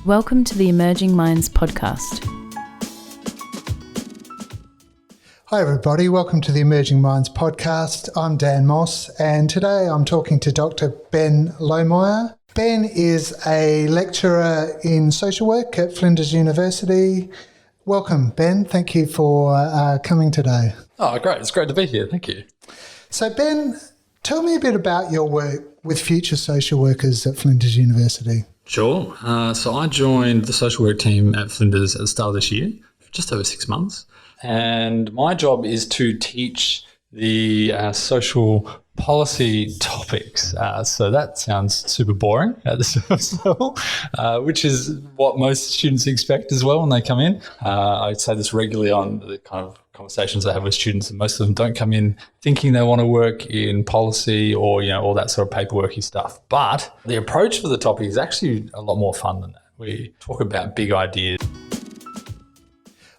Welcome to the Emerging Minds podcast. Hi everybody, welcome to the Emerging Minds podcast. I'm Dan Moss and today I'm talking to Dr. Ben Lohmeyer. Ben is a lecturer in social work at Flinders University. Welcome, Ben. Thank you for coming today. Oh, great. It's great to be here. Thank you. So, Ben, tell me a bit about your work with future social workers at Flinders University. Sure. So I joined the social work team at Flinders at the start of this year, for just over 6 months. And my job is to teach the social policy topics. So that sounds super boring at the surface level, which is what most students expect as well when they come in. I say this regularly on the kind of conversations I have with students, and most of them don't come in thinking they want to work in policy or, all that sort of paperworky stuff. But the approach for the topic is actually a lot more fun than that. We talk about big ideas.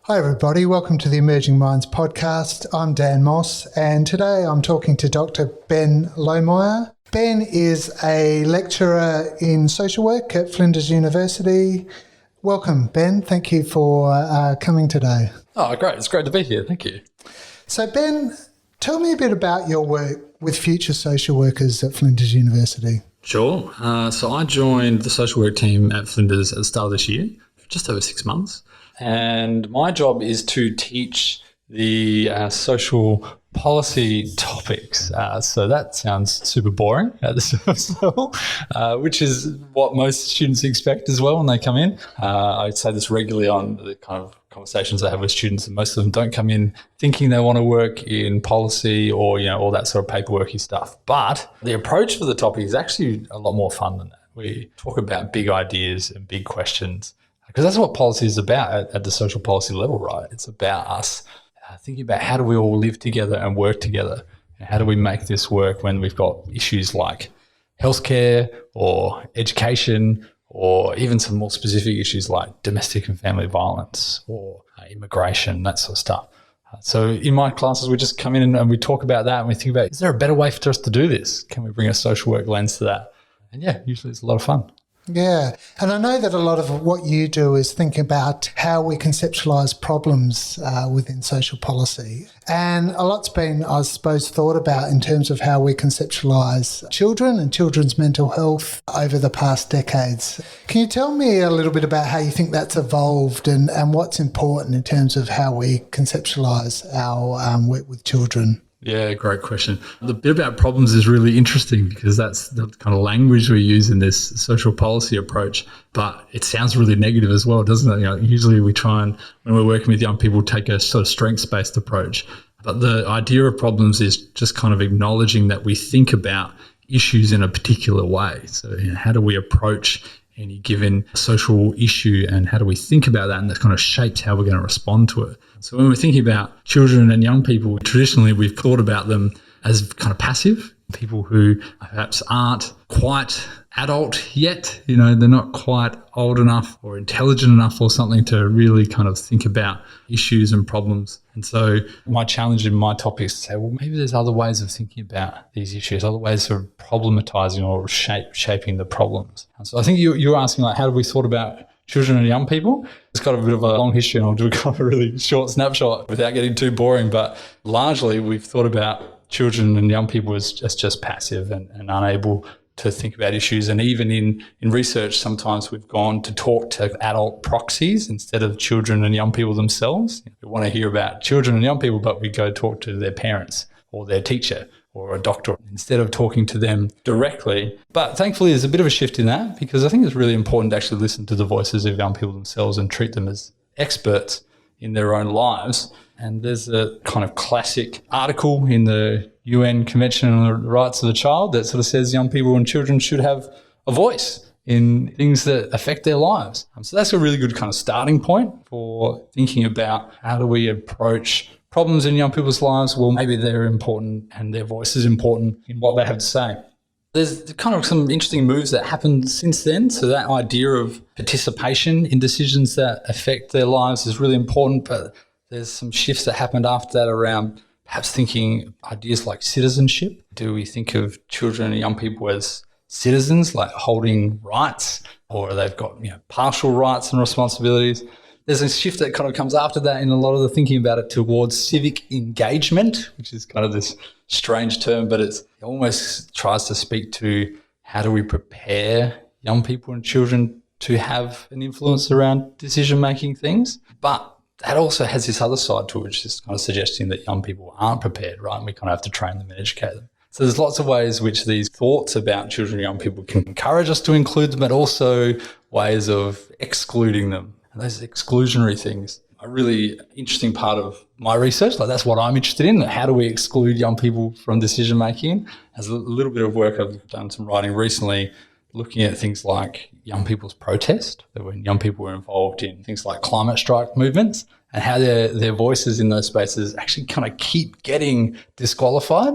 Hi everybody, welcome to the Emerging Minds podcast. I'm Dan Moss and today I'm talking to Dr. Ben Lohmeyer. Ben is a lecturer in social work at Flinders University. Welcome, Ben. Thank you for coming today. Oh, great. It's great to be here. Thank you. So, Ben, tell me a bit about your work with future social workers at Flinders University. Sure. So I joined the social work team at Flinders at the start of this year, for just over 6 months. And my job is to teach the social policy topics. So that sounds super boring at the surface level, which is what most students expect as well when they come in. I say this regularly on the kind of conversations I have with students, and most of them don't come in thinking they want to work in policy or, all that sort of paperworky stuff. But the approach for the topic is actually a lot more fun than that. We talk about big ideas and big questions, because that's what policy is about at the social policy level, right? It's about us thinking about how do we all live together and work together, and how do we make this work when we've got issues like healthcare or education, or even some more specific issues like domestic and family violence or immigration, that sort of stuff. So in my classes, we just come in and we talk about that, and we think about, is there a better way for us to do this? Can we bring a social work lens to that? And yeah, usually it's a lot of fun. Yeah, and I know that a lot of what you do is think about how we conceptualise problems within social policy. And a lot's been, I suppose, thought about in terms of how we conceptualise children and children's mental health over the past decades. Can you tell me a little bit about how you think that's evolved and what's important in terms of how we conceptualise our work with children? Yeah, great question. The bit about problems is really interesting because that's the kind of language we use in this social policy approach, but it sounds really negative as well, doesn't it? Usually we try and, when we're working with young people, take a sort of strengths-based approach. But the idea of problems is just kind of acknowledging that we think about issues in a particular way. So how do we approach any given social issue, and how do we think about that, and that kind of shapes how we're going to respond to it. So when we're thinking about children and young people, traditionally we've thought about them as kind of passive, people who perhaps aren't quite adult yet, they're not quite old enough or intelligent enough or something to really kind of think about issues and problems. And so my challenge in my topic is to say, well, maybe there's other ways of thinking about these issues, other ways of problematizing or shaping the problems. And so I think you're asking, how have we thought about children and young people? It's got a bit of a long history, and I'll do a kind of a really short snapshot without getting too boring. But largely we've thought about children and young people as just passive and unable to think about issues. And even in research, sometimes we've gone to talk to adult proxies instead of children and young people themselves. We want to hear about children and young people, but we go talk to their parents or their teacher or a doctor instead of talking to them directly. But thankfully, there's a bit of a shift in that, because I think it's really important to actually listen to the voices of young people themselves and treat them as experts in their own lives. And there's a kind of classic article in the UN Convention on the Rights of the Child that sort of says young people and children should have a voice in things that affect their lives. So that's a really good kind of starting point for thinking about how do we approach problems in young people's lives. Well, maybe they're important and their voice is important in what they have to say. There's kind of some interesting moves that happened since then. So that idea of participation in decisions that affect their lives is really important, but there's some shifts that happened after that around perhaps thinking ideas like citizenship. Do we think of children and young people as citizens, like holding rights, or they've got partial rights and responsibilities. There's a shift that kind of comes after that in a lot of the thinking about it towards civic engagement, which is kind of this strange term, but it almost tries to speak to how do we prepare young people and children to have an influence around decision-making things. But that also has this other side to it, which is kind of suggesting that young people aren't prepared, right? And we kind of have to train them and educate them. So there's lots of ways which these thoughts about children and young people can encourage us to include them, but also ways of excluding them. And those exclusionary things are a really interesting part of my research. Like that's what I'm interested in. How do we exclude young people from decision making? There's a little bit of work I've done some writing recently looking at things like young people's protest, that when young people were involved in things like climate strike movements and how their voices in those spaces actually kind of keep getting disqualified.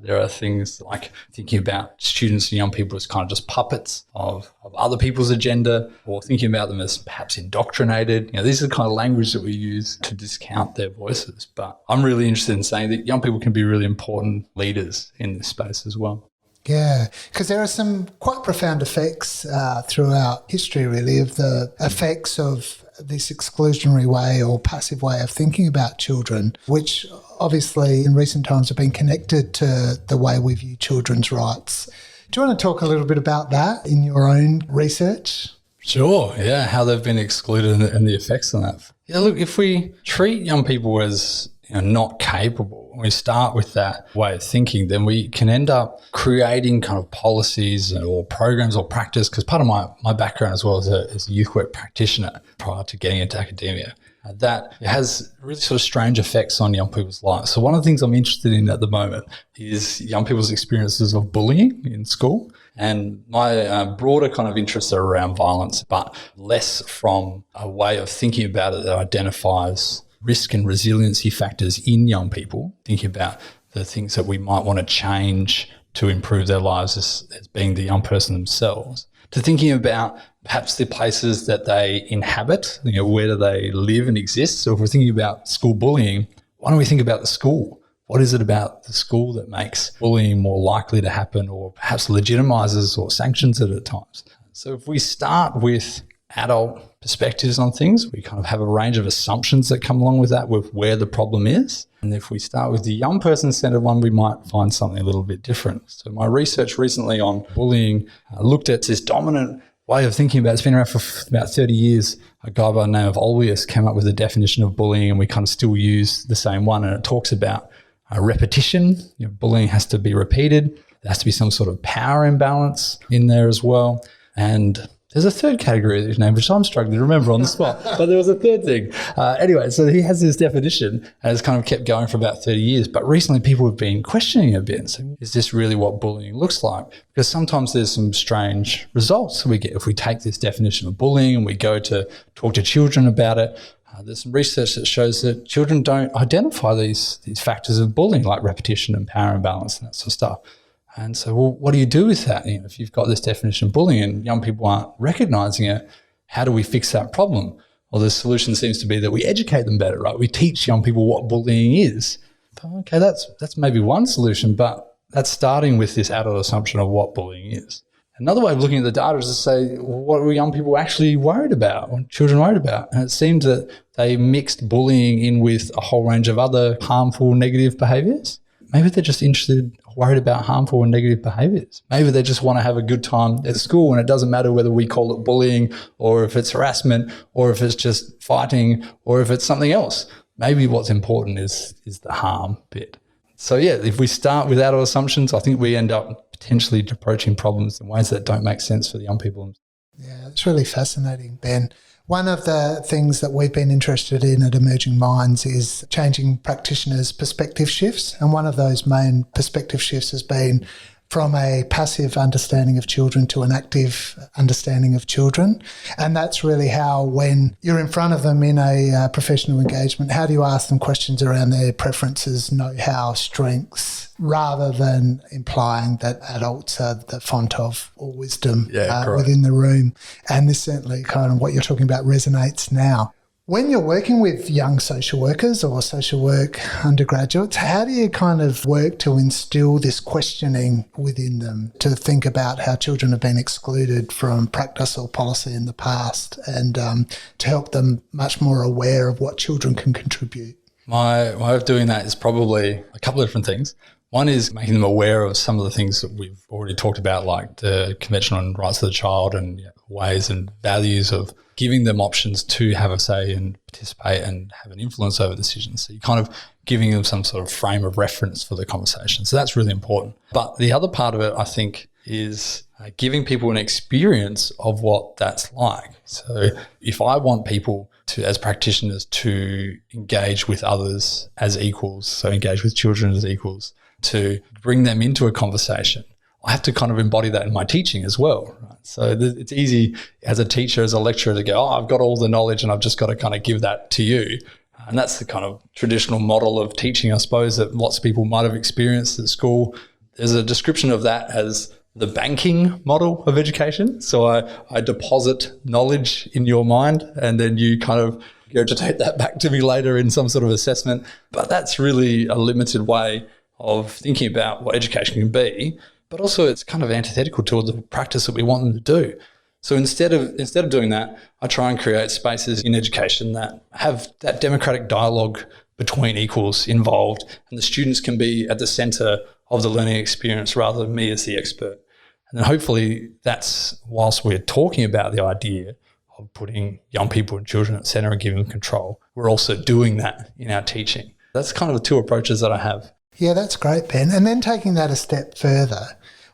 There are things like thinking about students and young people as kind of just puppets of other people's agenda, or thinking about them as perhaps indoctrinated. These are the kind of language that we use to discount their voices. But I'm really interested in saying that young people can be really important leaders in this space as well. Yeah, because there are some quite profound effects throughout history, really, of the effects of this exclusionary way or passive way of thinking about children, which obviously in recent times have been connected to the way we view children's rights. Do you want to talk a little bit about that in your own research? Sure, yeah, how they've been excluded and the effects on that. Yeah, look, if we treat young people as not capable, we start with that way of thinking, then we can end up creating kind of policies or programs or practice, because part of my background as well as a youth work practitioner prior to getting into academia, that it has really sort of strange effects on young people's lives. So one of the things I'm interested in at the moment is young people's experiences of bullying in school. And my broader kind of interests are around violence, but less from a way of thinking about it that identifies risk and resiliency factors in young people, thinking about the things that we might want to change to improve their lives as being the young person themselves, to thinking about perhaps the places that they inhabit, where do they live and exist. So if we're thinking about school bullying, why don't we think about the school? What is it about the school that makes bullying more likely to happen, or perhaps legitimizes or sanctions it at times? So if we start with adult perspectives on things, we kind of have a range of assumptions that come along with that, with where the problem is. And if we start with the young person-centered one, we might find something a little bit different. So my research recently on bullying looked at this dominant way of thinking about it. It's been around for about 30 years. A guy by the name of Olweus came up with a definition of bullying, and we kind of still use the same one. And it talks about repetition. Bullying has to be repeated. There has to be some sort of power imbalance in there as well. And there's a third category of his name, which I'm struggling to remember on the spot, but there was a third thing. Anyway, so he has this definition, and it's kind of kept going for about 30 years. But recently people have been questioning a bit and saying, is this really what bullying looks like? Because sometimes there's some strange results we get if we take this definition of bullying and we go to talk to children about it. There's some research that shows that children don't identify these factors of bullying, like repetition and power imbalance and that sort of stuff. And so, well, what do you do with that? If you've got this definition of bullying and young people aren't recognising it, how do we fix that problem? Well, the solution seems to be that we educate them better, right? We teach young people what bullying is. Okay, that's maybe one solution, but that's starting with this adult assumption of what bullying is. Another way of looking at the data is to say, well, what were young people actually worried about, what children worried about? And it seemed that they mixed bullying in with a whole range of other harmful, negative behaviours. Maybe they're just worried about harmful and negative behaviours. Maybe they just want to have a good time at school, and it doesn't matter whether we call it bullying or if it's harassment or if it's just fighting or if it's something else. Maybe what's important is the harm bit. So yeah, if we start with adult assumptions, I think we end up potentially approaching problems in ways that don't make sense for the young people. Yeah, it's really fascinating, Ben. One of the things that we've been interested in at Emerging Minds is changing practitioners' perspective shifts. And one of those main perspective shifts has been from a passive understanding of children to an active understanding of children. And that's really how, when you're in front of them in a professional engagement, how do you ask them questions around their preferences, know-how, strengths, rather than implying that adults are the font of all wisdom within the room. And this certainly kind of what you're talking about resonates now. When you're working with young social workers or social work undergraduates, how do you kind of work to instill this questioning within them to think about how children have been excluded from practice or policy in the past and to help them much more aware of what children can contribute? My way of doing that is probably a couple of different things. One is making them aware of some of the things that we've already talked about, like the Convention on Rights of the Child and ways and values of giving them options to have a say and participate and have an influence over decisions. So you're kind of giving them some sort of frame of reference for the conversation. So that's really important. But the other part of it, I think, is giving people an experience of what that's like. So if I want people to, as practitioners, to engage with others as equals, so engage with children as equals, to bring them into a conversation, I have to kind of embody that in my teaching as well. Right? So it's easy as a teacher, as a lecturer to go, I've got all the knowledge and I've just got to kind of give that to you. And that's the kind of traditional model of teaching, I suppose, that lots of people might have experienced at school. There's a description of that as the banking model of education. So I deposit knowledge in your mind and then you kind of regurgitate that back to me later in some sort of assessment. But that's really a limited way of thinking about what education can be. But also it's kind of antithetical to the practice that we want them to do. So instead of doing that, I try and create spaces in education that have that democratic dialogue between equals involved, and the students can be at the centre of the learning experience rather than me as the expert. And then hopefully that's, whilst we're talking about the idea of putting young people and children at the centre and giving them control, we're also doing that in our teaching. That's kind of the two approaches that I have. Yeah, that's great, Ben. And then taking that a step further,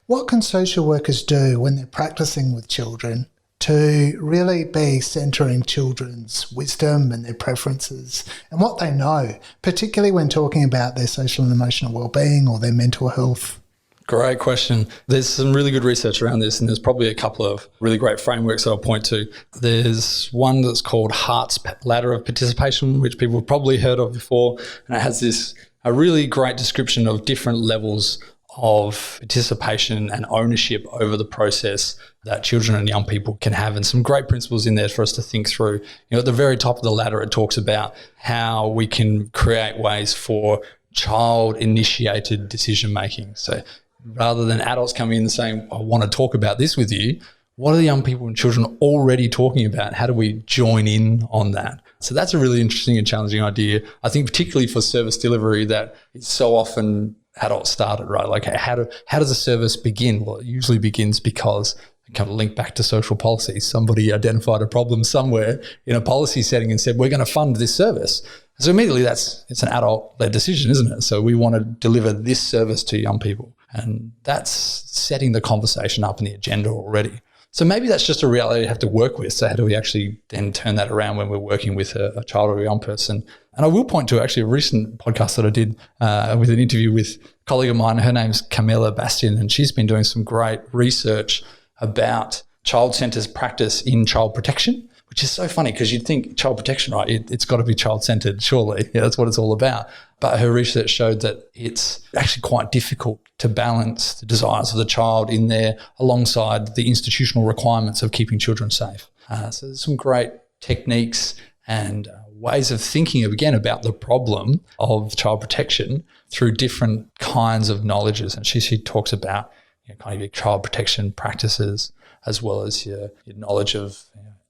what can social workers do when they're practicing with children to really be centering children's wisdom and their preferences and what they know, particularly when talking about their social and emotional well-being or their mental health? Great question. There's some really good research around this, and there's probably a couple of really great frameworks that I'll point to. There's one that's called Hart's Ladder of Participation, which people have probably heard of before, and it has a really great description of different levels of participation and ownership over the process that children and young people can have, and some great principles in there for us to think through. At the very top of the ladder, it talks about how we can create ways for child-initiated decision-making. So rather than adults coming in and saying, I want to talk about this with you, what are the young people and children already talking about? How do we join in on that? So that's a really interesting and challenging idea. I think particularly for service delivery that is so often adult started, right? Like how does a service begin? Well, it usually begins because it kind of link back to social policy. Somebody identified a problem somewhere in a policy setting and said, we're going to fund this service. So immediately it's an adult-led decision, isn't it? So we want to deliver this service to young people. And that's setting the conversation up in the agenda already. So maybe that's just a reality you have to work with. So how do we actually then turn that around when we're working with a child or a young person? And I will point to actually a recent podcast that I did with an interview with a colleague of mine. Her name's Camilla Bastian, and she's been doing some great research about child-centered practice in child protection, which is so funny because you'd think child protection, right, it's got to be child-centered, surely. Yeah, that's what it's all about. But her research showed that it's actually quite difficult to balance the desires of the child in there alongside the institutional requirements of keeping children safe. So there's some great techniques and ways of thinking, again, about the problem of child protection through different kinds of knowledges. And she talks about kind of your child protection practices as well as your knowledge of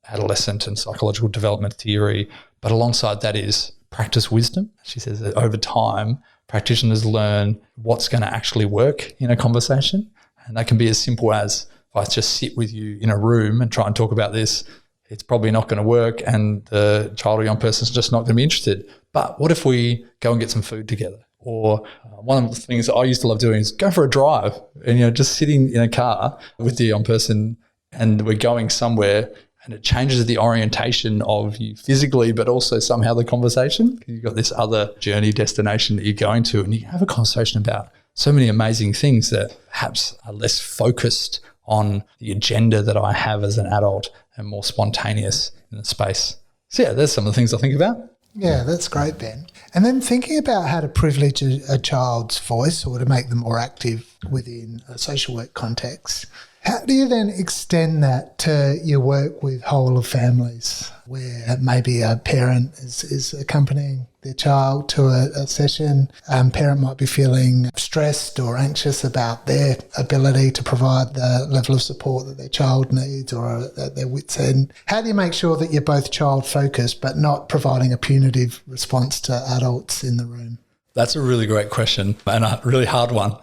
adolescent and psychological development theory. But alongside that is practice wisdom. She says that over time, practitioners learn what's going to actually work in a conversation. And that can be as simple as, if I just sit with you in a room and try and talk about this, it's probably not going to work and the child or young person's just not going to be interested. But what if we go and get some food together? Or one of the things that I used to love doing is go for a drive and, just sitting in a car with the young person and we're going somewhere and it changes the orientation of you physically, but also somehow the conversation. You've got this other journey destination that you're going to, and you have a conversation about so many amazing things that perhaps are less focused on the agenda that I have as an adult and more spontaneous in the space. So yeah, there's some of the things I think about. Yeah, that's great, Ben. And then thinking about how to privilege a child's voice or to make them more active within a social work context, How do you then extend that to your work with whole of families, where maybe a parent is accompanying their child to a session? Parent might be feeling stressed or anxious about their ability to provide the level of support that their child needs or at their wits' end. How do you make sure that you're both child-focused but not providing a punitive response to adults in the room? That's a really great question and a really hard one.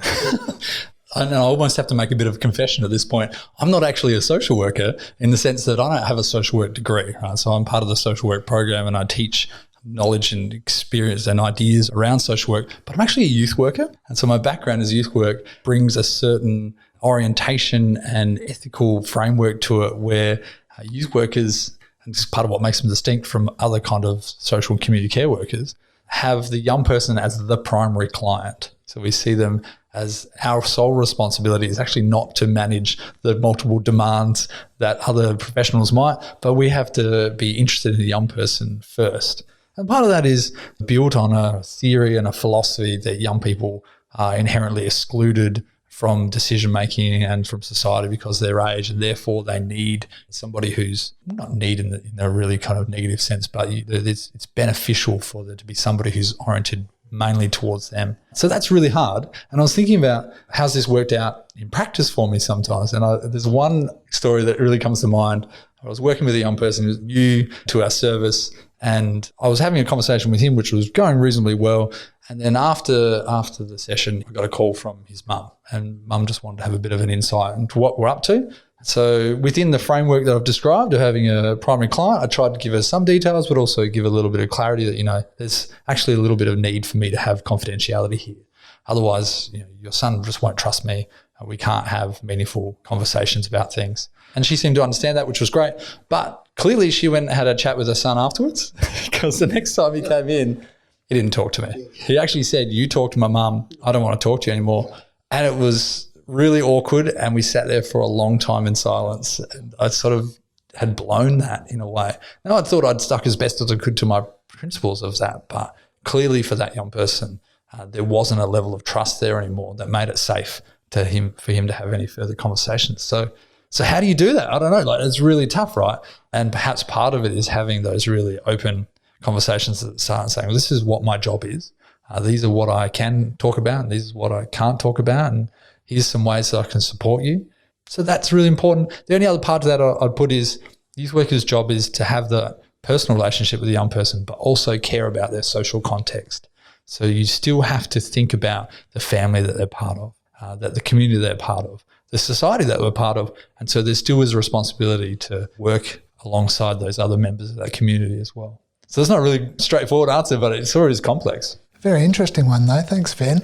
And I almost have to make a bit of a confession at this point. I'm not actually a social worker in the sense that I don't have a social work degree, right? So I'm part of the social work program and I teach knowledge and experience and ideas around social work, but I'm actually a youth worker. And so my background as youth work brings a certain orientation and ethical framework to it where youth workers, and this is part of what makes them distinct from other kind of social and community care workers, have the young person as the primary client. So we see them as our sole responsibility is actually not to manage the multiple demands that other professionals might, but we have to be interested in the young person first. And part of that is built on a theory and a philosophy that young people are inherently excluded from decision-making and from society because of their age, and therefore they need somebody who's not need in a really kind of negative sense, but it's beneficial for there to be somebody who's oriented mainly towards them. So that's really hard. And I was thinking about how's this worked out in practice for me sometimes. And there's one story that really comes to mind. I was working with a young person who's new to our service, and I was having a conversation with him, which was going reasonably well. And then after the session, I got a call from his mum, and mum just wanted to have a bit of an insight into what we're up to. So within the framework that I've described of having a primary client, I tried to give her some details, but also give a little bit of clarity that, there's actually a little bit of need for me to have confidentiality here. Otherwise, your son just won't trust me. We can't have meaningful conversations about things. And she seemed to understand that, which was great. But clearly she went and had a chat with her son afterwards because the next time he came in, he didn't talk to me. He actually said, "You talk to my mum. I don't want to talk to you anymore." And it was really awkward, and we sat there for a long time in silence. And I sort of had blown that in a way. Now I thought I'd stuck as best as I could to my principles of that, but clearly for that young person, there wasn't a level of trust there anymore that made it safe for him to have any further conversations. So how do you do that? I don't know. It's really tough, right? And perhaps part of it is having those really open conversations at the start and saying, well, this is what my job is. These are what I can talk about, and this is what I can't talk about, and here's some ways that I can support you. So that's really important. The only other part of that I'd put is the youth worker's job is to have the personal relationship with the young person, but also care about their social context. So you still have to think about the family that they're part of, that the community they're part of, the society that we're part of. And so there still is a responsibility to work alongside those other members of that community as well. So it's not a really straightforward answer, but it sort of is complex. Very interesting one though. Thanks, Ben.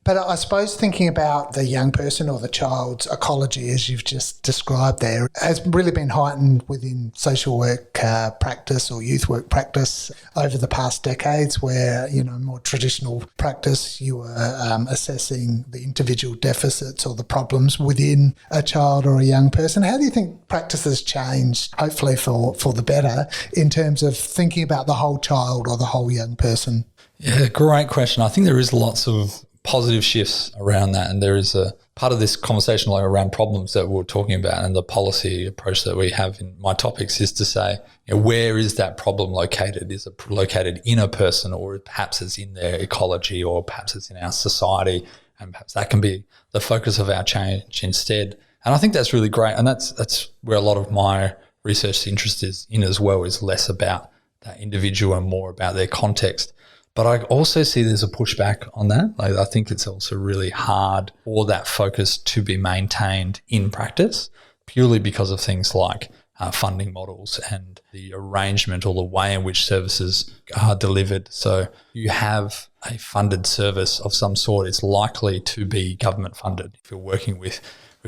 But I suppose thinking about the young person or the child's ecology, as you've just described there, has really been heightened within social work practice or youth work practice over the past decades where, more traditional practice, you were assessing the individual deficits or the problems within a child or a young person. How do you think practice has changed, hopefully for the better, in terms of thinking about the whole child or the whole young person? Yeah, great question. I think there is lots of positive shifts around that, and there is a part of this conversation around problems that we're talking about, and the policy approach that we have in my topics is to say, where is that problem located? Is it located in a person, or perhaps it's in their ecology, or perhaps it's in our society, and perhaps that can be the focus of our change instead. And I think that's really great, and that's where a lot of my research interest is in as well, is less about that individual and more about their context. But I also see there's a pushback on that. I think it's also really hard for that focus to be maintained in practice, purely because of things like funding models and the arrangement or the way in which services are delivered. So you have a funded service of some sort, it's likely to be government funded if you're working with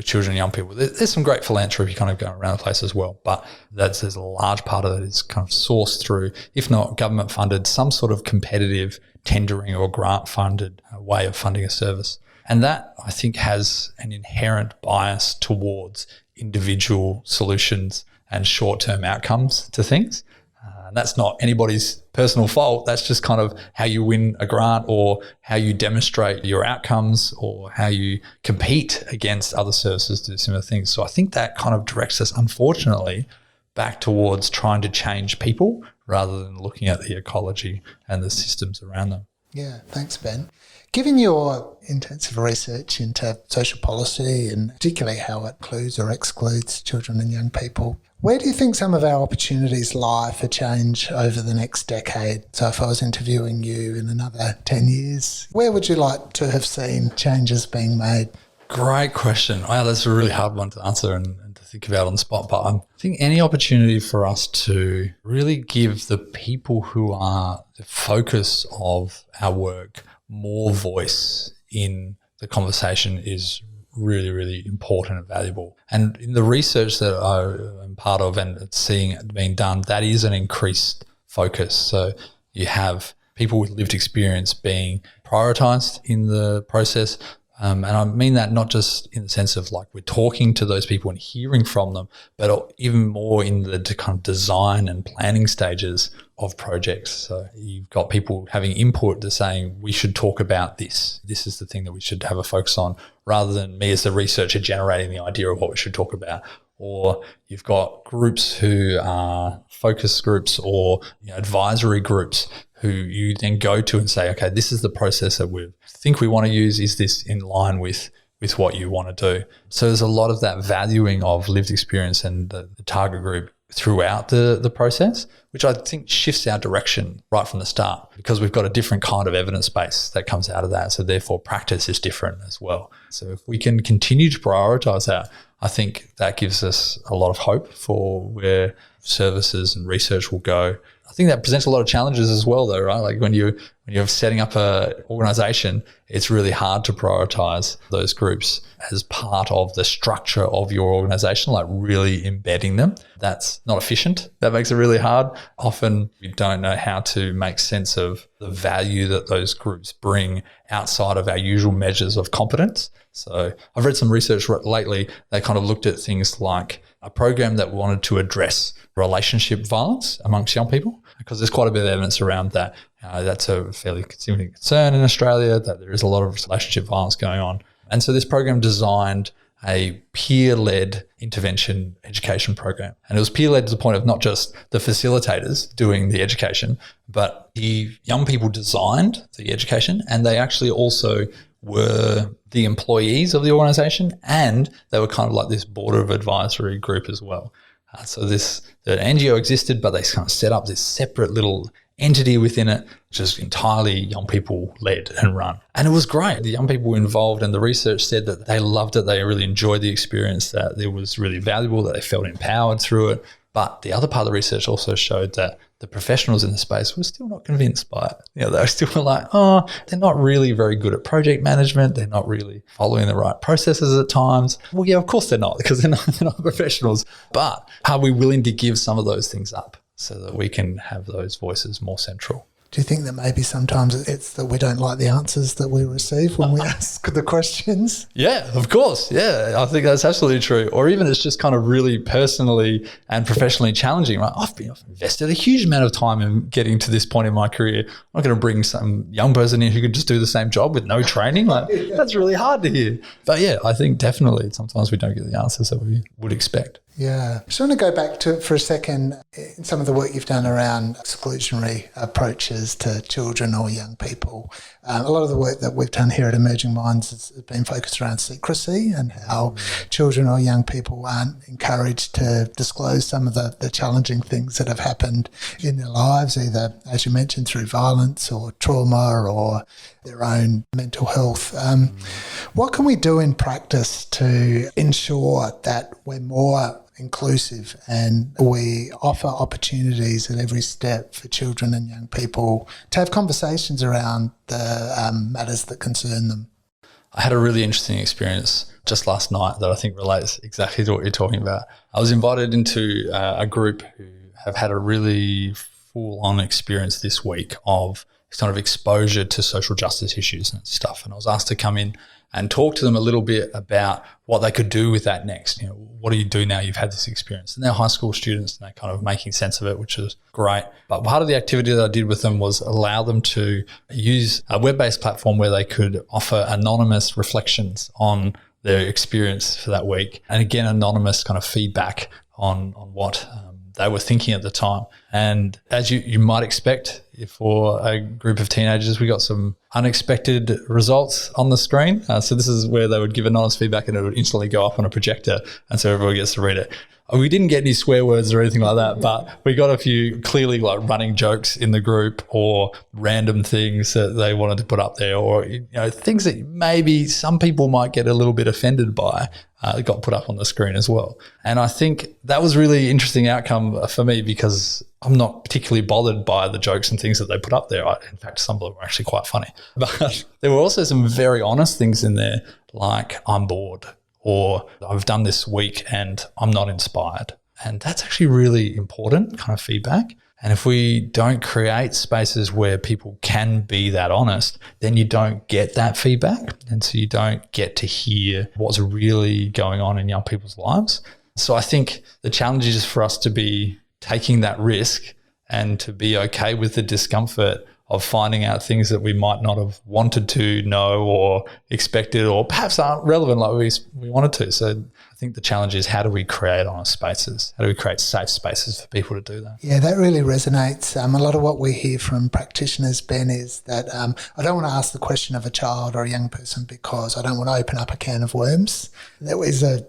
children and young people. There's some great philanthropy kind of going around the place as well, but there's a large part of it is kind of sourced through, if not government funded, some sort of competitive tendering or grant funded way of funding a service. And that, I think, has an inherent bias towards individual solutions and short-term outcomes to things. And that's not anybody's personal fault. That's just kind of how you win a grant or how you demonstrate your outcomes or how you compete against other services to do similar things. So I think that kind of directs us, unfortunately, back towards trying to change people rather than looking at the ecology and the systems around them. Yeah, thanks, Ben. Given your intensive research into social policy and particularly how it includes or excludes children and young people, where do you think some of our opportunities lie for change over the next decade? So if I was interviewing you in another 10 years, where would you like to have seen changes being made? Great question. Wow, that's a really hard one to answer and to think about on the spot. But I think any opportunity for us to really give the people who are the focus of our work more voice in the conversation is really, really important and valuable. And in the research that I'm part of and seeing it being done, that is an increased focus. So you have people with lived experience being prioritised in the process. And I mean that not just in the sense of like we're talking to those people and hearing from them, but even more in the kind of design and planning stages of projects. So you've got people having input to saying we should talk about this. This is the thing that we should have a focus on, rather than me as the researcher generating the idea of what we should talk about. Or you've got groups who are focus groups or advisory groups who you then go to and say, okay, this is the process that we think we want to use. Is this in line with what you want to do? So there's a lot of that valuing of lived experience and the target group throughout the process, which I think shifts our direction right from the start, because we've got a different kind of evidence base that comes out of that. So therefore practice is different as well. So if we can continue to prioritise that, I think that gives us a lot of hope for where services and research will go. I think that presents a lot of challenges as well, though, right? Like when you're setting up an organisation, it's really hard to prioritise those groups as part of the structure of your organisation, like really embedding them. That's not efficient. That makes it really hard. Often we don't know how to make sense of the value that those groups bring outside of our usual measures of competence. So I've read some research lately. They kind of looked at things like a program that wanted to address relationship violence amongst young people, because there's quite a bit of evidence around that. That's a fairly significant concern in Australia, that there is a lot of relationship violence going on. And so this program designed a peer-led intervention education program. And it was peer-led to the point of not just the facilitators doing the education, but the young people designed the education, and they actually also were the employees of the organisation, and they were kind of like this board of advisory group as well. So the NGO existed, but they kind of set up this separate little entity within it, which is entirely young people led and run. And it was great. The young people were involved, and the research said that they loved it. They really enjoyed the experience, that it was really valuable, that they felt empowered through it. But the other part of the research also showed that the professionals in the space were still not convinced by it. They were still like, they're not really very good at project management. They're not really following the right processes at times. Well, yeah, of course they're not, because they're not professionals. But are we willing to give some of those things up so that we can have those voices more central? Do you think that maybe sometimes it's that we don't like the answers that we receive when we ask the questions? Yeah, of course. Yeah, I think that's absolutely true. Or even it's just kind of really personally and professionally challenging. Right? I've invested a huge amount of time in getting to this point in my career. I'm not going to bring some young person in who could just do the same job with no training. That's really hard to hear. But yeah, I think definitely sometimes we don't get the answers that we would expect. Yeah. I just want to go back to it for a second in some of the work you've done around exclusionary approaches to children or young people. A lot of the work that we've done here at Emerging Minds has been focused around secrecy and how children or young people aren't encouraged to disclose some of the challenging things that have happened in their lives, either, as you mentioned, through violence or trauma or their own mental health. What can we do in practice to ensure that we're more inclusive and we offer opportunities at every step for children and young people to have conversations around the matters that concern them? I had a really interesting experience just last night that I think relates exactly to what you're talking about. I was invited into a group who have had a really full-on experience this week of kind of exposure to social justice issues and stuff. And I was asked to come in and talk to them a little bit about what they could do with that next. What do you do now you've had this experience? And they're high school students and they're kind of making sense of it, which is great. But part of the activity that I did with them was allow them to use a web-based platform where they could offer anonymous reflections on their experience for that week. And again, anonymous kind of feedback on what they were thinking at the time. And as you might expect, for a group of teenagers, we got some unexpected results on the screen. So this is where they would give anonymous feedback and it would instantly go up on a projector. And so everyone gets to read it. We didn't get any swear words or anything like that, but we got a few clearly like running jokes in the group or random things that they wanted to put up there, or things that maybe some people might get a little bit offended by. Got put up on the screen as well. And I think that was really interesting outcome for me because I'm not particularly bothered by the jokes and things that they put up there. In fact, some of them were actually quite funny. But there were also some very honest things in there, like I'm bored, or I've done this week and I'm not inspired. And that's actually really important kind of feedback. And if we don't create spaces where people can be that honest, then you don't get that feedback. And so you don't get to hear what's really going on in young people's lives. So I think the challenge is for us to be taking that risk and to be okay with the discomfort of finding out things that we might not have wanted to know or expected, or perhaps aren't relevant like we wanted to. So I think the challenge is, how do we create honest spaces? How do we create safe spaces for people to do that? Yeah, that really resonates. A lot of what we hear from practitioners, Ben, is that I don't want to ask the question of a child or a young person because I don't want to open up a can of worms. That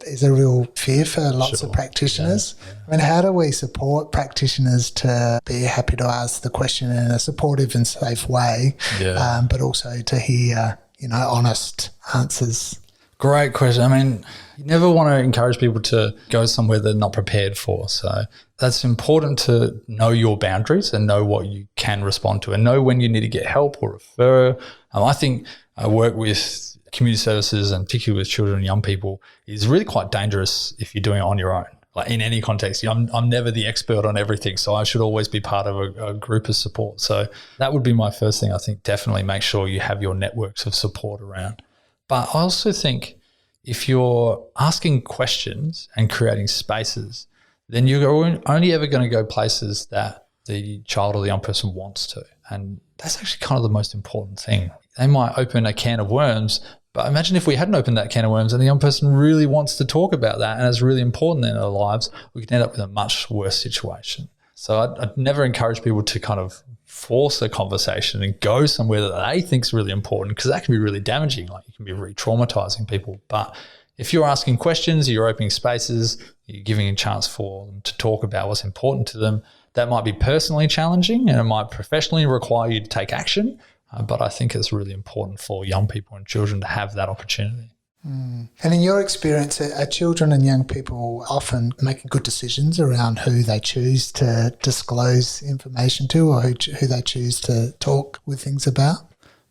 is a real fear for lots of practitioners. Yeah. I mean, how do we support practitioners to be happy to ask the question in a supportive and safe way, but also to hear, honest answers? Great question. I mean, you never want to encourage people to go somewhere they're not prepared for. So that's important to know your boundaries and know what you can respond to and know when you need to get help or refer. I think I work with community services and particularly with children and young people is really quite dangerous if you're doing it on your own. Like in any context, I'm never the expert on everything, so I should always be part of a group of support. So that would be my first thing. I think definitely make sure you have your networks of support around. But I also think if you're asking questions and creating spaces, then you're only ever going to go places that the child or the young person wants to. And that's actually kind of the most important thing. They might open a can of worms, but imagine if we hadn't opened that can of worms and the young person really wants to talk about that and it's really important in their lives, we could end up with a much worse situation. So I'd never encourage people to kind of force a conversation and go somewhere that they think is really important, because that can be really damaging. Like, you can be re-traumatizing people. But if you're asking questions, you're opening spaces, you're giving a chance for them to talk about what's important to them, that might be personally challenging and it might professionally require you to take action. But I think it's really important for young people and children to have that opportunity. And in your experience, are children and young people often making good decisions around who they choose to disclose information to, or who they choose to talk with things about?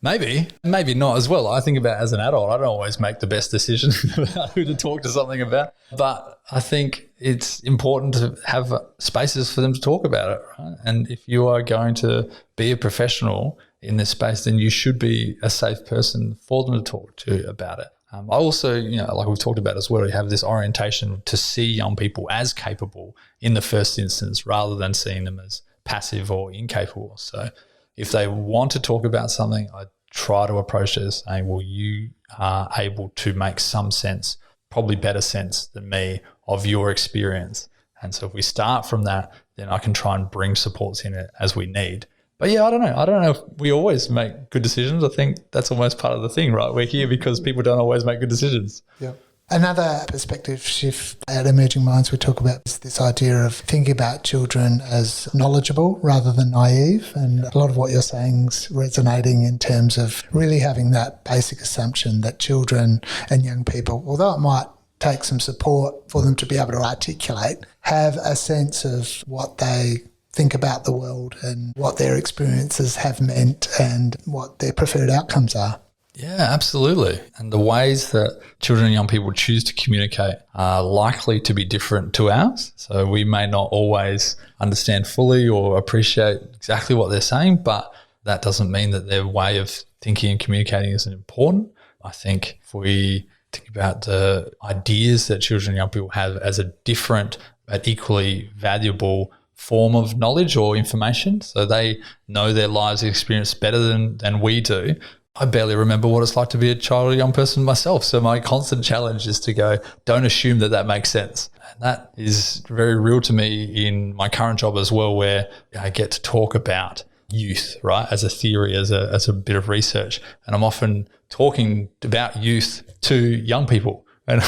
Maybe not as well. I think about as an adult, I don't always make the best decision about who to talk to something about. But I think it's important to have spaces for them to talk about it, right? And if you are going to be a professional in this space, then you should be a safe person for them to talk to about it. I also, like we've talked about as well, we have this orientation to see young people as capable in the first instance rather than seeing them as passive or incapable. So if they want to talk about something, I try to approach it as saying, well, you are able to make some sense, probably better sense than me, of your experience. And so if we start from that, then I can try and bring supports in it as we need. But yeah, I don't know if we always make good decisions. I think that's almost part of the thing, right? We're here because people don't always make good decisions. Yeah. Another perspective shift at Emerging Minds we talk about is this idea of thinking about children as knowledgeable rather than naive. And a lot of what you're saying is resonating in terms of really having that basic assumption that children and young people, although it might take some support for them to be able to articulate, have a sense of what they think about the world and what their experiences have meant and what their preferred outcomes are. Yeah, absolutely. And the ways that children and young people choose to communicate are likely to be different to ours. So we may not always understand fully or appreciate exactly what they're saying, but That doesn't mean that their way of thinking and communicating isn't important. I think if we think about the ideas that children and young people have as a different but equally valuable form of knowledge or information, so they know their lives and experience better than we do. I barely remember what it's like to be a child or young person myself. So my constant challenge is to go, don't assume that makes sense. And that is very real to me in my current job as well, where I get to talk about youth, right, as a theory, as a bit of research. And I'm often talking about youth to young people. And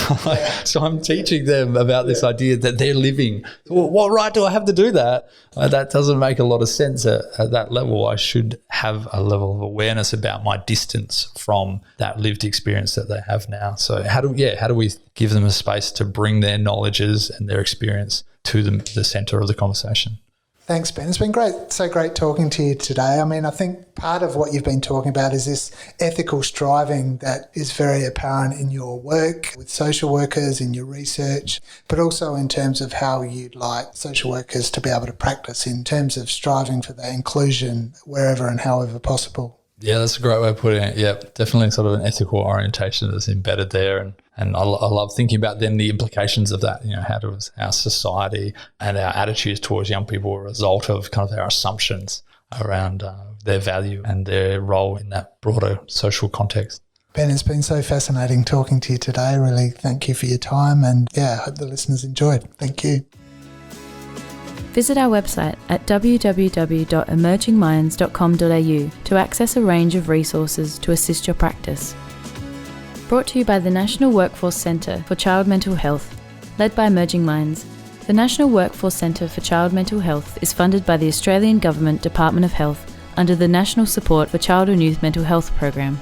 so I'm teaching them about this idea that they're living. Well, what right do I have to do that? That doesn't make a lot of sense at that level. I should have a level of awareness about my distance from that lived experience that they have now. So how do we give them a space to bring their knowledges and their experience to the centre of the conversation? Thanks, Ben. It's been so great talking to you today. I mean, I think part of what you've been talking about is this ethical striving that is very apparent in your work with social workers, in your research, but also in terms of how you'd like social workers to be able to practice in terms of striving for that inclusion wherever and however possible. Yeah, that's a great way of putting it. Yeah, definitely sort of an ethical orientation that's embedded there. And I love thinking about then the implications of that. How does our society and our attitudes towards young people a result of kind of our assumptions around their value and their role in that broader social context. Ben, it's been so fascinating talking to you today. Really thank you for your time, and I hope the listeners enjoyed. Thank you. Visit our website at www.emergingminds.com.au to access a range of resources to assist your practice. Brought to you by the National Workforce Centre for Child Mental Health, led by Emerging Minds. The National Workforce Centre for Child Mental Health is funded by the Australian Government Department of Health under the National Support for Child and Youth Mental Health Program.